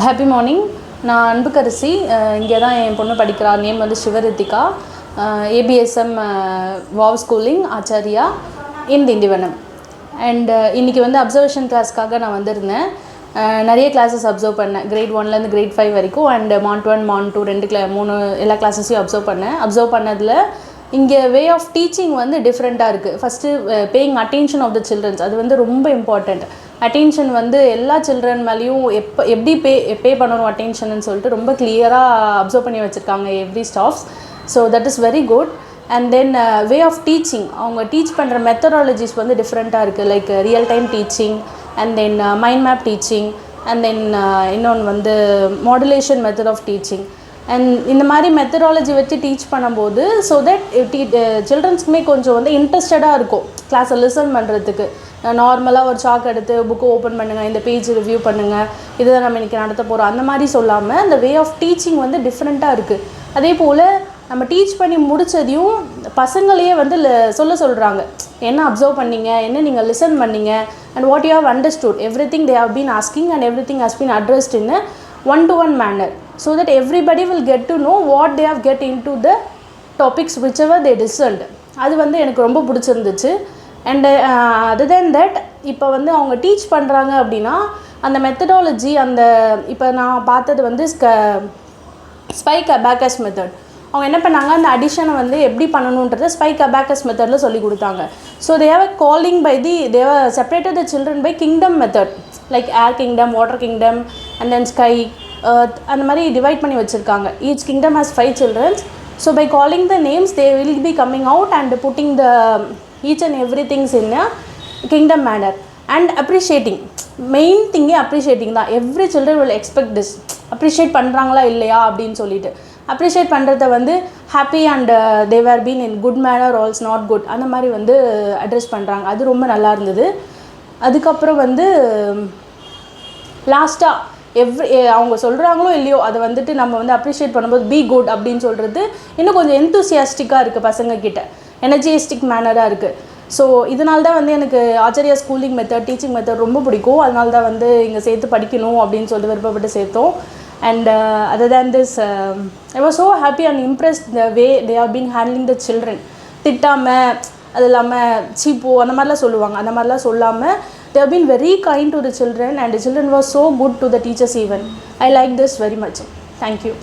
Happy morning. நான் அன்புக்கரசி. இங்கே தான் என் பொண்ணு படிக்கிறா. நேம் வந்து Sivarithika. ABSM wow schooling Acharya in Tindivanam. And இன்றைக்கி வந்து அப்சர்வேஷன் கிளாஸ்க்காக நான் வந்திருந்தேன். நிறைய கிளாஸஸ் அப்சர்வ் பண்ணேன், கிரேட் 1லேருந்து கிரேட் 5 வரைக்கும். அண்ட் மாண்ட் 1 மாண்ட் 2 3 எல்லா கிளாஸஸையும் அப்சர்வ் பண்ணதில் இங்கே வே ஆஃப் டீச்சிங் வந்து டிஃப்ரெண்ட்டாக இருக்குது. First paying attention of the childrens, அது வந்து ரொம்ப இம்பார்ட்டண்ட். அட்டென்ஷன் வந்து எல்லா சில்ட்ரன் மேலேயும் எப்படி பே பண்ணணும் அட்டென்ஷன்னு சொல்லிட்டு ரொம்ப கிளியராக அப்சர்வ் பண்ணி வச்சுருக்காங்க every staffs. So that is very good. And then way of teaching, அவங்க டீச் பண்ணுற மெத்தடாலஜிஸ் வந்து டிஃப்ரெண்ட்டாக இருக்குது. Like real time teaching, and then mind map teaching, and then இன்னொன்று வந்து modulation method of teaching. And இந்த மாதிரி மெத்தடாலஜி வச்சு டீச் பண்ணும்போது ஸோ தட் சில்ட்ரன்ஸ்க்குமே கொஞ்சம் வந்து இன்ட்ரெஸ்டடாக இருக்கும் கிளாஸை லிசன் பண்ணுறதுக்கு. நார்மலாக ஒரு சாக் எடுத்து புக்கு ஓப்பன் பண்ணுங்கள், இந்த பேஜ் ரிவ்யூ பண்ணுங்கள், இதுதான் நம்ம இன்றைக்கி நடத்த போகிறோம், அந்த மாதிரி சொல்லாமல் இந்த வே ஆஃப் டீச்சிங் வந்து டிஃப்ரெண்ட்டாக இருக்குது. அதே போல் நம்ம டீச் பண்ணி முடித்ததையும் பசங்களையே வந்து சொல்கிறாங்க, என்ன அப்சர்வ் பண்ணிங்க, என்ன நீங்கள் லிசன் பண்ணிங்க, and what you have understood, everything they have been asking and everything has been addressed in one-to-one manner, so that everybody will get to know what they have get into the topics whichever they discerned. அது வந்து எனக்கு ரொம்ப பிடிச்சிருந்துச்சு. And other then that இப்போ வந்து அவங்க teach பண்ணுறாங்க அப்படின்னா அந்த மெத்தடாலஜி, அந்த இப்போ நான் பார்த்தது வந்து ஸ்பைக் அபாக்கஸ் மெத்தட். அவங்க என்ன பண்ணாங்க, அந்த அடிஷனை வந்து எப்படி பண்ணணுன்றதை ஸ்பைக் அபாக்கஸ் மெத்தடில் சொல்லி கொடுத்தாங்க. So they calling by they separated the children by kingdom method, like air kingdom, water kingdom, and then sky, earth, அந்த மாதிரி டிவைட் பண்ணி வச்சுருக்காங்க. Each kingdom has 5 childrens. So by calling the names they will be coming out and putting the each and every things in a kingdom manner. And appreciating, main திங்கே appreciating தான். Every children will expect this. Appreciate பண்ணுறாங்களா இல்லையா அப்படின்னு சொல்லிட்டு appreciate பண்ணுறத வந்து happy and they've been in good manner also not good, அந்த மாதிரி வந்து அட்ரெஸ் பண்ணுறாங்க. அது ரொம்ப நல்லா இருந்தது. அதுக்கப்புறம் வந்து லாஸ்ட்டாக அவங்க சொல்கிறாங்களோ இல்லையோ அதை வந்துட்டு நம்ம வந்து அப்ரிஷியேட் பண்ணும்போது பி குட் அப்படின்னு சொல்கிறது இன்னும் கொஞ்சம் எந்தூசியாஸ்டிக்காக இருக்குது பசங்கக்கிட்ட, எனர்ஜிஸ்டிக் மேனராக இருக்குது. ஸோ இதனால தான் வந்து எனக்கு Acharya schooling method, teaching method ரொம்ப பிடிக்கும். அதனால தான் வந்து இங்கே சேர்த்து படிக்கணும் அப்படின்னு சொல்லிட்டு விருப்பப்பட்டு சேர்த்தோம். And other than this, I was so happy and impressed the way they have been handling the children. திட்டாமல், அது இல்லாமல் சீப்போ அந்த மாதிரிலாம் சொல்லுவாங்க, அந்த மாதிரிலாம் சொல்லாமல் they have been very kind to the children, and the children were so good to the teachers even. I like this very much. Thank you.